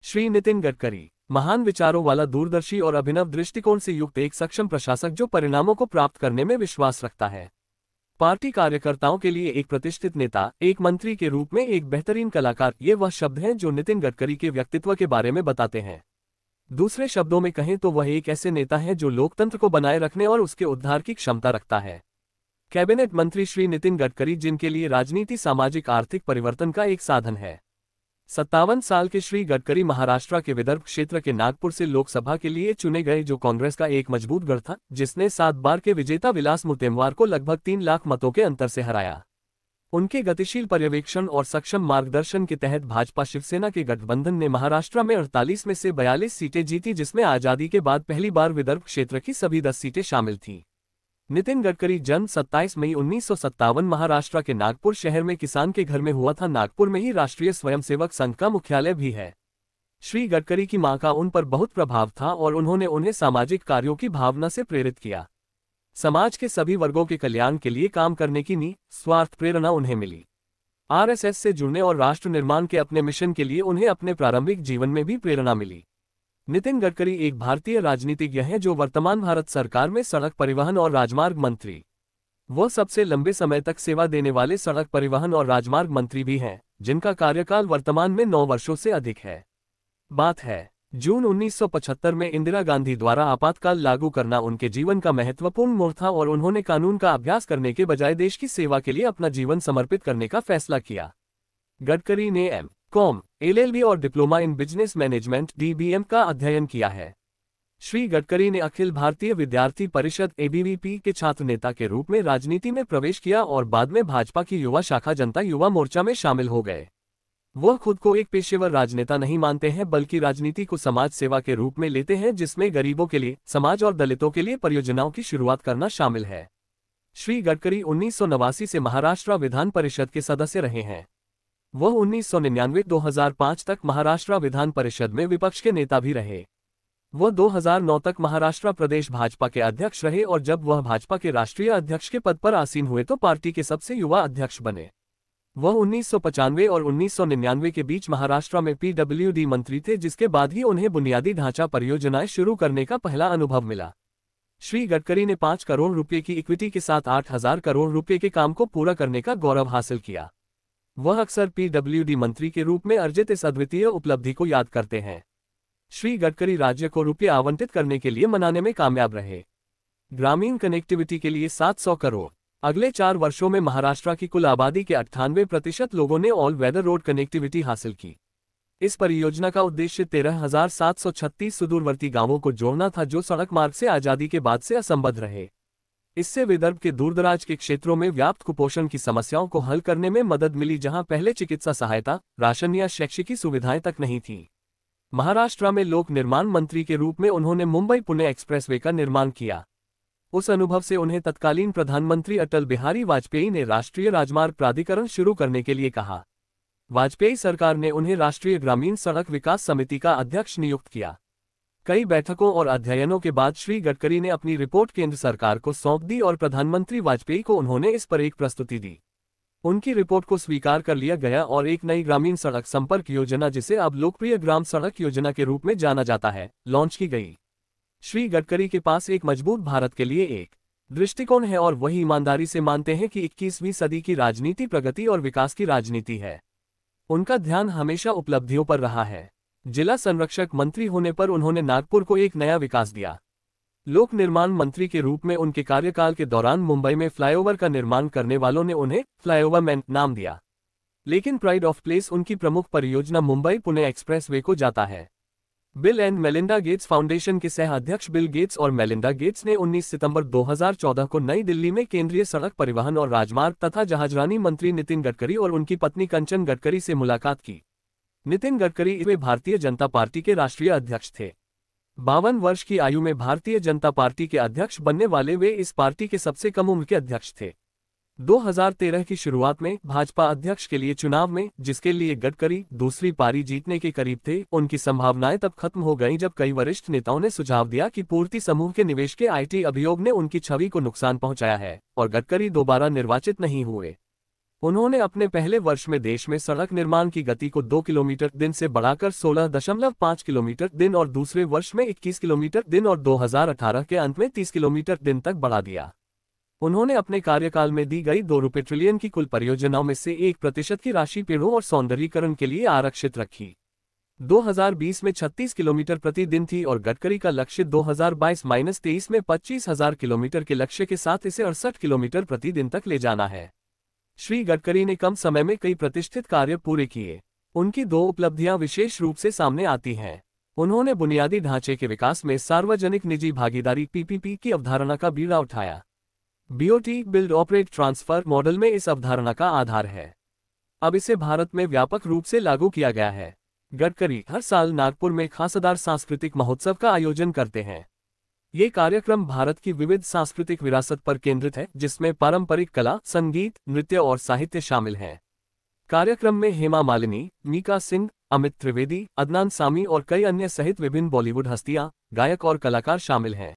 श्री नितिन गडकरी महान विचारों वाला, दूरदर्शी और अभिनव दृष्टिकोण से युक्त एक सक्षम प्रशासक जो परिणामों को प्राप्त करने में विश्वास रखता है। पार्टी कार्यकर्ताओं के लिए एक प्रतिष्ठित नेता, एक मंत्री के रूप में एक बेहतरीन कलाकार, ये वह शब्द हैं जो नितिन गडकरी के व्यक्तित्व के बारे में बताते हैं। दूसरे शब्दों में कहें तो वह एक ऐसे नेता है जो लोकतंत्र को बनाए रखने और उसके उद्धार की क्षमता रखता है। कैबिनेट मंत्री श्री नितिन गडकरी, जिनके लिए राजनीति सामाजिक आर्थिक परिवर्तन का एक साधन है। 57 साल के श्री गडकरी महाराष्ट्र के विदर्भ क्षेत्र के नागपुर से लोकसभा के लिए चुने गए, जो कांग्रेस का एक मजबूत गढ़ था, जिसने 7 बार के विजेता विलास मुत्तेमवार को लगभग 3 लाख मतों के अंतर से हराया। उनके गतिशील पर्यवेक्षण और सक्षम मार्गदर्शन के तहत भाजपा शिवसेना के गठबंधन ने महाराष्ट्र में 48 में से 42 सीटें जीती, जिसमें आजादी के बाद पहली बार विदर्भ क्षेत्र की सभी 10 सीटें शामिल थीं। नितिन गडकरी जन्म 27 मई 1957 महाराष्ट्र के नागपुर शहर में किसान के घर में हुआ था। नागपुर में ही राष्ट्रीय स्वयंसेवक संघ का मुख्यालय भी है। श्री गडकरी की मां का उन पर बहुत प्रभाव था और उन्होंने उन्हें सामाजिक कार्यों की भावना से प्रेरित किया। समाज के सभी वर्गों के कल्याण के लिए काम करने की निस्वार्थ प्रेरणा उन्हें मिली। आरएसएस से जुड़ने और राष्ट्र निर्माण के अपने मिशन के लिए उन्हें अपने प्रारंभिक जीवन में भी प्रेरणा मिली। नितिन गडकरी एक भारतीय राजनीतिज्ञ हैं जो वर्तमान भारत सरकार में सड़क परिवहन और राजमार्ग मंत्री, वो सबसे लंबे समय तक सेवा देने वाले सड़क परिवहन और राजमार्ग मंत्री भी हैं, जिनका कार्यकाल वर्तमान में 9 वर्षों से अधिक है। बात है जून 1975 में इंदिरा गांधी द्वारा आपातकाल लागू करना उनके जीवन का महत्वपूर्ण मोड़ था और उन्होंने कानून का अभ्यास करने के बजाय देश की सेवा के लिए अपना जीवन समर्पित करने का फैसला किया। गडकरी ने एम.कॉम, एलएलबी और diploma in business management (DBM) का अध्ययन किया है। श्री गडकरी ने अखिल भारतीय विद्यार्थी परिषद (एबीवीपी) के छात्र नेता के रूप में राजनीति में प्रवेश किया और बाद में भाजपा की युवा शाखा जनता युवा मोर्चा में शामिल हो गए। वह खुद को एक पेशेवर राजनेता नहीं मानते हैं, बल्कि राजनीति को समाज सेवा के रूप में लेते हैं, जिसमें गरीबों के लिए, समाज और दलितों के लिए परियोजनाओं की शुरुआत करना शामिल है। श्री गडकरी 1989 से महाराष्ट्र विधान परिषद के सदस्य रहे हैं। वह 1999-2005 तक महाराष्ट्र विधान परिषद में विपक्ष के नेता भी रहे। वह 2009 तक महाराष्ट्र प्रदेश भाजपा के अध्यक्ष रहे और जब वह भाजपा के राष्ट्रीय अध्यक्ष के पद पर आसीन हुए तो पार्टी के सबसे युवा अध्यक्ष बने। वह 1995 और 1999 के बीच महाराष्ट्र में पीडब्ल्यूडी मंत्री थे, जिसके बाद ही उन्हें बुनियादी ढांचा परियोजनाएं शुरू करने का पहला अनुभव मिला। श्री गडकरी ने 5 करोड़ रुपए की इक्विटी के साथ 8,000 करोड़ रुपए के काम को पूरा करने का गौरव हासिल किया। वह अक्सर पीडब्ल्यूडी मंत्री के रूप में अर्जित इस अद्वितीय उपलब्धि को याद करते हैं। श्री गडकरी राज्य को रुपये आवंटित करने के लिए मनाने में कामयाब रहे। ग्रामीण कनेक्टिविटी के लिए 700 करोड़। अगले 4 वर्षों में महाराष्ट्र की कुल आबादी के 98% लोगों ने ऑल वेदर रोड कनेक्टिविटी हासिल की। इस परियोजना का उद्देश्य 13,736 सुदूरवर्ती गांवों को जोड़ना था, जो सड़क मार्ग से आजादी के बाद से असंबद्ध रहे। इससे विदर्भ के दूरदराज के क्षेत्रों में व्याप्त कुपोषण की समस्याओं को हल करने में मदद मिली, जहां पहले चिकित्सा सहायता, राशन या शैक्षिकी सुविधाएं तक नहीं थीं। महाराष्ट्र में लोक निर्माण मंत्री के रूप में उन्होंने मुंबई पुणे एक्सप्रेसवे का निर्माण किया। उस अनुभव से उन्हें तत्कालीन प्रधानमंत्री अटल बिहारी वाजपेयी ने राष्ट्रीय राजमार्ग प्राधिकरण शुरू करने के लिए कहा। वाजपेयी सरकार ने उन्हें राष्ट्रीय ग्रामीण सड़क विकास समिति का अध्यक्ष नियुक्त किया। कई बैठकों और अध्ययनों के बाद श्री गडकरी ने अपनी रिपोर्ट केंद्र सरकार को सौंप दी और प्रधानमंत्री वाजपेयी को उन्होंने इस पर एक प्रस्तुति दी। उनकी रिपोर्ट को स्वीकार कर लिया गया और एक नई ग्रामीण सड़क संपर्क योजना, जिसे अब लोकप्रिय ग्राम सड़क योजना के रूप में जाना जाता है, लॉन्च की गई। श्री गडकरी के पास एक मजबूत भारत के लिए एक दृष्टिकोण है और वही ईमानदारी से मानते हैं कि 21वीं सदी की राजनीति प्रगति और विकास की राजनीति है। उनका ध्यान हमेशा उपलब्धियों पर रहा है। जिला संरक्षक मंत्री होने पर उन्होंने नागपुर को एक नया विकास दिया। लोक निर्माण मंत्री के रूप में उनके कार्यकाल के दौरान मुंबई में फ्लाईओवर का निर्माण करने वालों ने उन्हें फ्लाईओवर मैन नाम दिया, लेकिन प्राइड ऑफ प्लेस उनकी प्रमुख परियोजना मुंबई पुणे एक्सप्रेसवे को जाता है। Bill and Melinda Gates foundation के सह अध्यक्ष बिल गेट्स और मेलिंडा गेट्स ने 19 सितंबर 2014 को नई दिल्ली में केंद्रीय सड़क परिवहन और राजमार्ग तथा जहाजरानी मंत्री नितिन गडकरी और उनकी पत्नी कंचन गडकरी से मुलाकात की। नितिन गडकरी वे भारतीय जनता पार्टी के राष्ट्रीय अध्यक्ष थे। 52 वर्ष की आयु में भारतीय जनता पार्टी के अध्यक्ष बनने वाले वे इस पार्टी के सबसे कम उम्र के अध्यक्ष थे। 2013 की शुरुआत में भाजपा अध्यक्ष के लिए चुनाव में, जिसके लिए गडकरी दूसरी पारी जीतने के करीब थे, उनकी संभावनाएं तब खत्म हो गईं जब कई वरिष्ठ नेताओं ने सुझाव दिया कि पूर्ति समूह के निवेश के आईटी अभियोग ने उनकी छवि को नुकसान पहुंचाया है और गडकरी दोबारा निर्वाचित नहीं हुए। उन्होंने अपने पहले वर्ष में देश में सड़क निर्माण की गति को 2 किलोमीटर दिन से बढ़ाकर 16.5 किलोमीटर दिन और दूसरे वर्ष में 21 किलोमीटर दिन और 2018 के अंत में 30 किलोमीटर दिन तक बढ़ा दिया। उन्होंने अपने कार्यकाल में दी गई ₹2 ट्रिलियन की कुल परियोजनाओं में से 1% की राशि पेड़ों और सौंदर्यीकरण के लिए आरक्षित रखी। 2020 में 36 किलोमीटर प्रति दिन थी और गडकरी का लक्ष्य 2022-23 में 25,000 किलोमीटर के लक्ष्य के साथ इसे 68 किलोमीटर प्रति दिन तक ले जाना है। श्री गडकरी ने कम समय में कई प्रतिष्ठित कार्य पूरे किए। उनकी 2 उपलब्धियां विशेष रूप से सामने आती हैं। उन्होंने बुनियादी ढांचे के विकास में सार्वजनिक निजी भागीदारी (PPP) की अवधारणा का बीड़ा उठाया। BOT build operate transfer model में इस अवधारणा का आधार है। अब इसे भारत में व्यापक रूप से लागू किया गया है। गडकरी हर साल नागपुर में खासदार सांस्कृतिक महोत्सव का आयोजन करते हैं। ये कार्यक्रम भारत की विविध सांस्कृतिक विरासत पर केंद्रित है, जिसमें पारंपरिक कला, संगीत, नृत्य और साहित्य शामिल हैं। कार्यक्रम में हेमा मालिनी, मीका सिंह, अमित त्रिवेदी, अदनान सामी और कई अन्य सहित विभिन्न बॉलीवुड हस्तियां, गायक और कलाकार शामिल हैं।